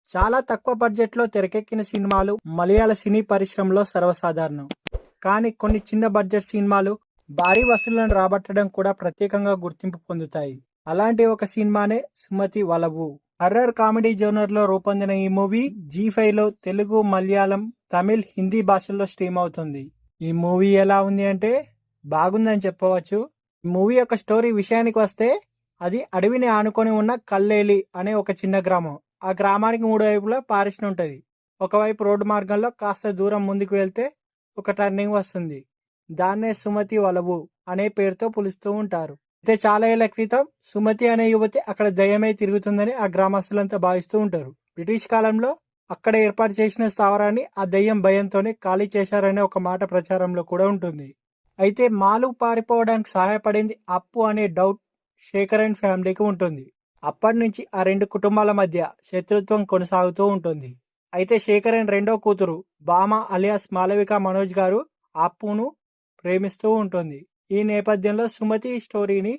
చాలా తక్కువ బడ్జెట్లో తెరకెక్కిన సినిమాలు మలయాళ సినీ పరిశ్రమలో సర్వసాధారణం. కానీ కొన్ని చిన్న బడ్జెట్ సినిమాలు భారీ వసూళ్లను రాబట్టడం కూడా ప్రత్యేకంగా గుర్తింపు పొందుతాయి. అలాంటి ఒక సినిమానే సుమతి వలవు. హర్రర్ కామెడీ జోనర్లో రూపొందిన ఈ మూవీ జీ5లో తెలుగు, మలయాళం, తమిళ్, హిందీ భాషల్లో స్ట్రీమ్ అవుతుంది. ఈ మూవీ ఎలా ఉంది అంటే బాగుందని చెప్పవచ్చు. ఈ మూవీ యొక్క స్టోరీ విషయానికి వస్తే అది అడవిని ఆనుకొని ఉన్న కల్లేలి అనే ఒక చిన్న గ్రామం. ఆ గ్రామానికి మూడు వైపులా ఫారెస్ట్ ఉంటుంది. ఒకవైపు రోడ్డు మార్గంలో కాస్త దూరం ముందుకు వెళ్తే ఒక టర్నింగ్ వస్తుంది. దాన్నే సుమతి వలవు అనే పేరుతో పిలుస్తూ ఉంటారు. అయితే చాలా ఏళ్ల క్రితం సుమతి అనే యువతి అక్కడ దయ్యమై తిరుగుతుందని ఆ గ్రామస్తులంతా భావిస్తూ ఉంటారు. బ్రిటిష్ కాలంలో అక్కడ ఏర్పాటు చేసిన స్థావరాన్ని ఆ దయ్యం భయంతోనే ఖాళీ చేశారనే ఒక మాట ప్రచారంలో కూడా ఉంటుంది. అయితే మాలు పారిపోవడానికి సహాయపడింది అప్పు అనే డౌట్ శేఖర్ అండ్ ఫ్యామిలీకి ఉంటుంది. అప్పటి నుంచి ఆ రెండు కుటుంబాల మధ్య శత్రుత్వం కొనసాగుతూ ఉంటుంది. అయితే శేఖర్ అండ్ రెండో కూతురు బామ అలియాస్ మాలవిక మనోజ్ గారు అప్పును ప్రేమిస్తూ ఉంటుంది. ఈ నేపథ్యంలో సుమతి స్టోరీని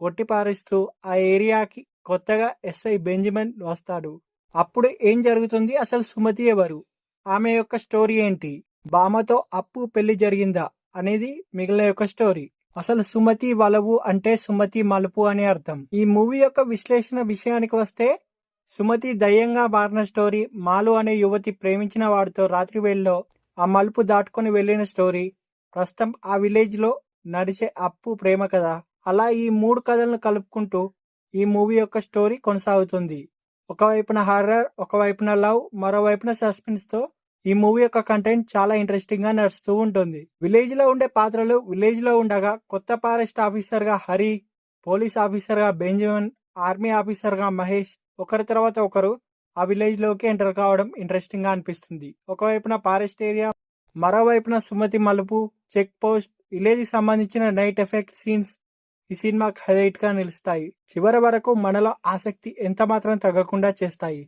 కొట్టిపారేస్తూ ఆ ఏరియాకి కొత్తగా ఎస్ఐ బెంజమిన్ వస్తాడు. అప్పుడు ఏం జరుగుతుంది, అసలు సుమతి ఎవరు, ఆమె యొక్క స్టోరీ ఏంటి, బామతో అప్పు పెళ్లి జరిగిందా అనేది మిగిలిన యొక్క స్టోరీ. అసలు సుమతి వలవు అంటే సుమతి మలుపు అని అర్థం. ఈ మూవీ యొక్క విశ్లేషణ విషయానికి వస్తే సుమతి దయ్యంగా మారిన స్టోరీ, మాలు అనే యువతి ప్రేమించిన వాడితో రాత్రి వేళలో ఆ మలుపు దాటుకొని వెళ్ళిన స్టోరీ, ప్రస్తుతం ఆ విలేజ్ లో నడిచే అప్పు ప్రేమ కథ. అలా ఈ మూడు కథలను కలుపుకుంటూ ఈ మూవీ యొక్క స్టోరీ కొనసాగుతుంది. ఒకవైపున హారర్, ఒకవైపున లవ్, మరోవైపున సస్పెన్స్ తో ఈ మూవీ యొక్క కంటెంట్ చాలా ఇంట్రెస్టింగ్ గా నడుస్తూ ఉంటుంది. విలేజ్ లో ఉండే పాత్రలు విలేజ్ లో ఉండగా కొత్త ఫారెస్ట్ ఆఫీసర్ గా హరి, పోలీస్ ఆఫీసర్ గా బెంజమిన్, ఆర్మీ ఆఫీసర్ గా మహేష్ ఒకరి తర్వాత ఒకరు ఆ విలేజ్ లోకి ఎంటర్ కావడం ఇంట్రెస్టింగ్ గా అనిపిస్తుంది. ఒకవైపున ఫారెస్ట్ ఏరియా, మరోవైపున సుమతి మలుపు, చెక్ పోస్ట్, విలేజ్ కి సంబంధించిన నైట్ ఎఫెక్ట్ సీన్స్ ఈ సినిమాకి హైలైట్ గా నిలుస్తాయి. చివరి వరకు మనలో ఆసక్తి ఎంత మాత్రం తగ్గకుండా చేస్తాయి.